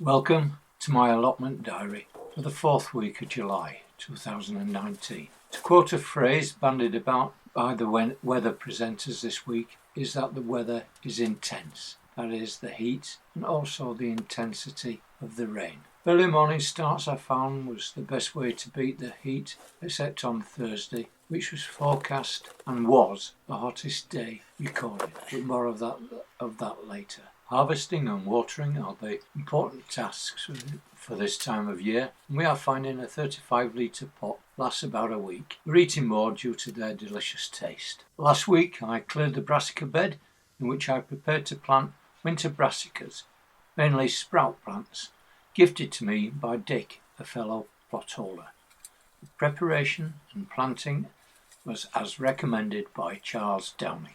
Welcome to my allotment diary for the 4th week of July 2019. To quote a phrase bandied about by the weather presenters this week is that the weather is intense. That is the heat and also the intensity of the rain. Early morning starts I found was the best way to beat the heat, except on Thursday, which was forecast and was the hottest day recorded, but more of that later. Harvesting and watering are the important tasks for this time of year, and we are finding a 35-litre pot lasts about a week. We're eating more due to their delicious taste. Last week I cleared the brassica bed in which I prepared to plant winter brassicas, mainly sprout plants, gifted to me by Dick, a fellow plot holder. The preparation and planting was as recommended by Charles Downing.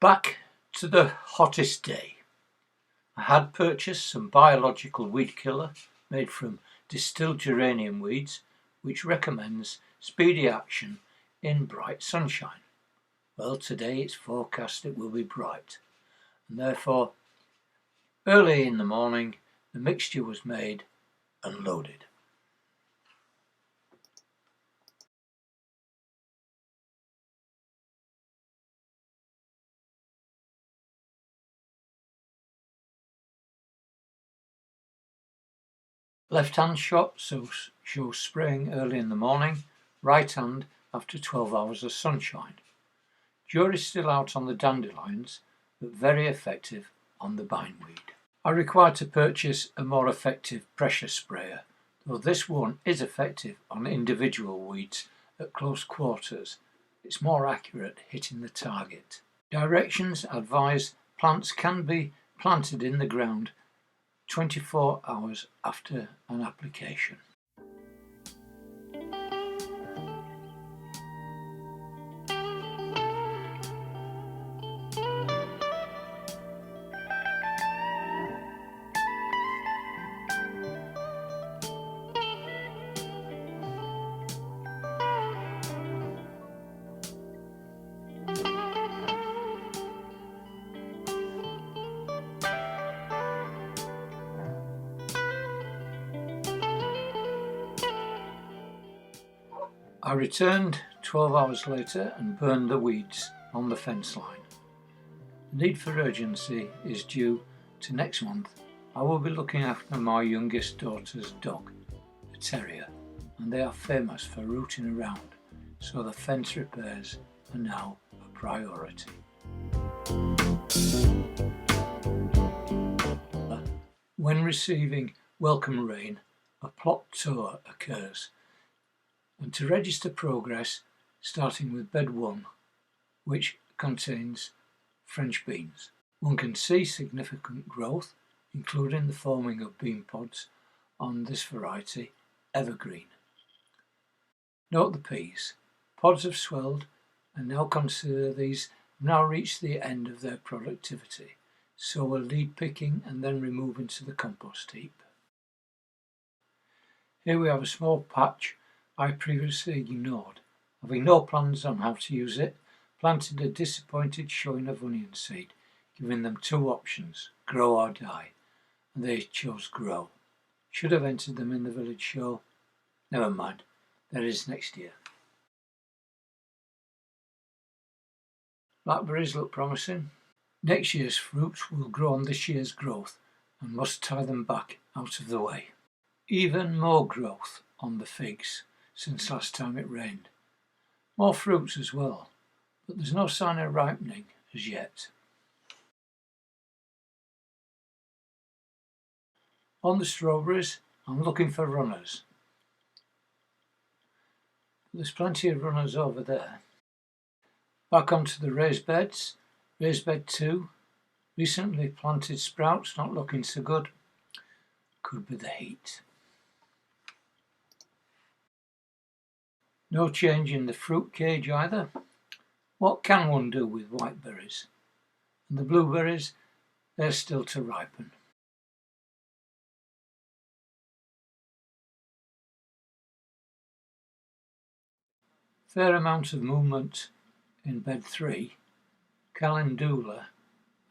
Back to the hottest day. I had purchased some biological weed killer made from distilled geranium weeds, which recommends speedy action in bright sunshine. Well, today it's forecast it will be bright, and therefore early in the morning the mixture was made and loaded. Left hand shot shows spraying early in the morning, right hand after 12 hours of sunshine. Jury still out on the dandelions, but very effective on the bindweed. I required to purchase a more effective pressure sprayer, though this one is effective on individual weeds at close quarters. It's more accurate hitting the target. Directions advise plants can be planted in the ground 24 hours after an application. I returned 12 hours later and burned the weeds on the fence line. The need for urgency is due to next month. I will be looking after my youngest daughter's dog, a terrier, and they are famous for rooting around, so the fence repairs are now a priority. When receiving welcome rain, a plot tour occurs, and to register progress, starting with bed 1, which contains French beans. One can see significant growth, including the forming of bean pods on this variety, evergreen. Note the peas. Pods have swelled, and now consider these have now reached the end of their productivity. so we'll lead picking and then remove into the compost heap. Here we have a small patch I previously ignored. Having no plans on how to use it, planted a disappointed showing of onion seed, giving them two options, grow or die, and they chose grow. Should have entered them in the village show. Never mind, there is next year. Blackberries look promising. Next year's fruits will grow on this year's growth and must tie them back out of the way. Even more growth on the figs since last time it rained. More fruits as well, but there's no sign of ripening as yet. On the strawberries, I'm looking for runners. There's plenty of runners over there. Back onto the raised beds. Raised bed 2. Recently planted sprouts not looking so good. Could be the heat. No change in the fruit cage either. What can one do with white berries? And the blueberries, they're still to ripen. Fair amount of movement in bed 3. Calendula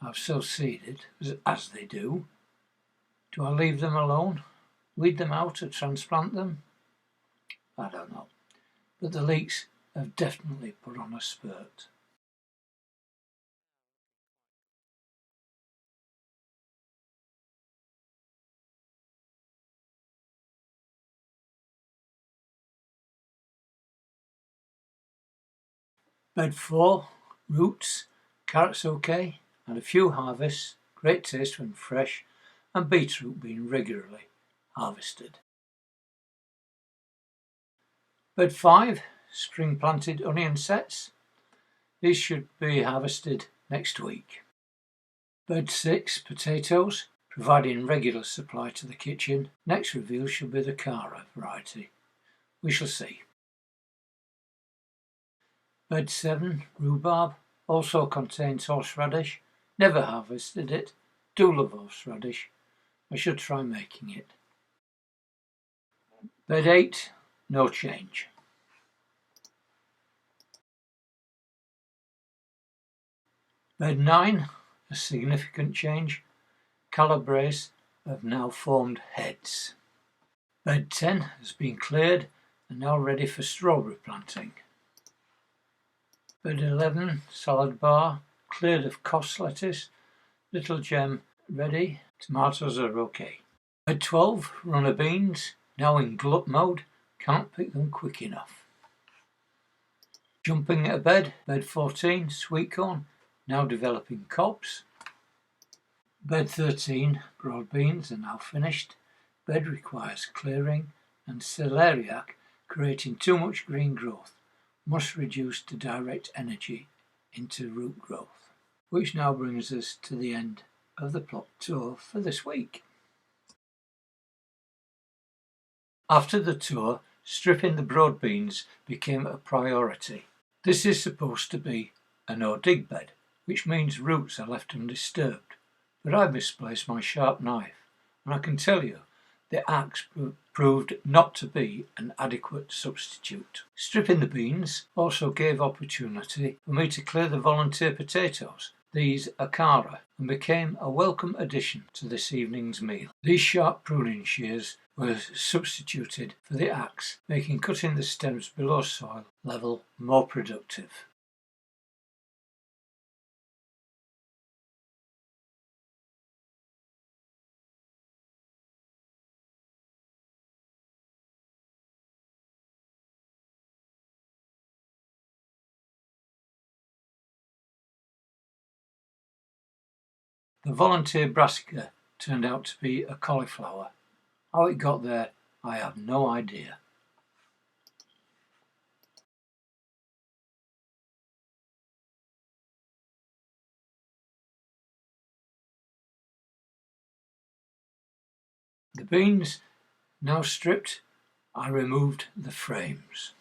I've so seeded, as they do. Do I leave them alone? Weed them out or transplant them? I don't know. But the leeks have definitely put on a spurt. Bed 4, roots, carrots okay, and a few harvests, great taste when fresh, and beetroot being regularly harvested. Bed 5, spring planted onion sets. These should be harvested next week. Bed 6, potatoes, providing regular supply to the kitchen. Next reveal should be the Cara variety. We shall see. Bed 7, rhubarb, also contains horseradish. Never harvested it. Do love horseradish. I should try making it. Bed 8, no change. Bed 9, a significant change. Calabres have now formed heads. Bed 10 has been cleared and now ready for strawberry planting. Bed 11, salad bar, cleared of cos lettuce, little gem ready, tomatoes are okay. Bed 12, runner beans, now in glut mode, can't pick them quick enough. Jumping at a bed, bed 14, sweet corn, now developing cobs. Bed 13, broad beans are now finished. Bed requires clearing and celeriac, creating too much green growth, must reduce to direct energy into root growth. Which now brings us to the end of the plot tour for this week. After the tour, stripping the broad beans became a priority. This is supposed to be a no-dig bed, which means roots are left undisturbed. But I misplaced my sharp knife, and I can tell you, the axe proved not to be an adequate substitute. Stripping the beans also gave opportunity for me to clear the volunteer potatoes. These are Cara, and became a welcome addition to this evening's meal. These sharp pruning shears were substituted for the axe, making cutting the stems below soil level more productive. The volunteer brassica turned out to be a cauliflower. How it got there, I have no idea. The beans now stripped, I removed the frames.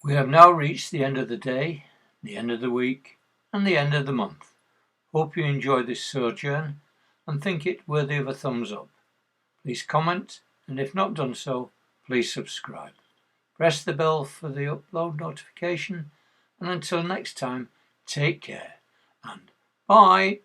We have now reached the end of the day, the end of the week, and the end of the month. Hope you enjoy this sojourn and think it worthy of a thumbs up. Please comment, and if not done so, please subscribe. Press the bell for the upload notification, and until next time, take care and bye.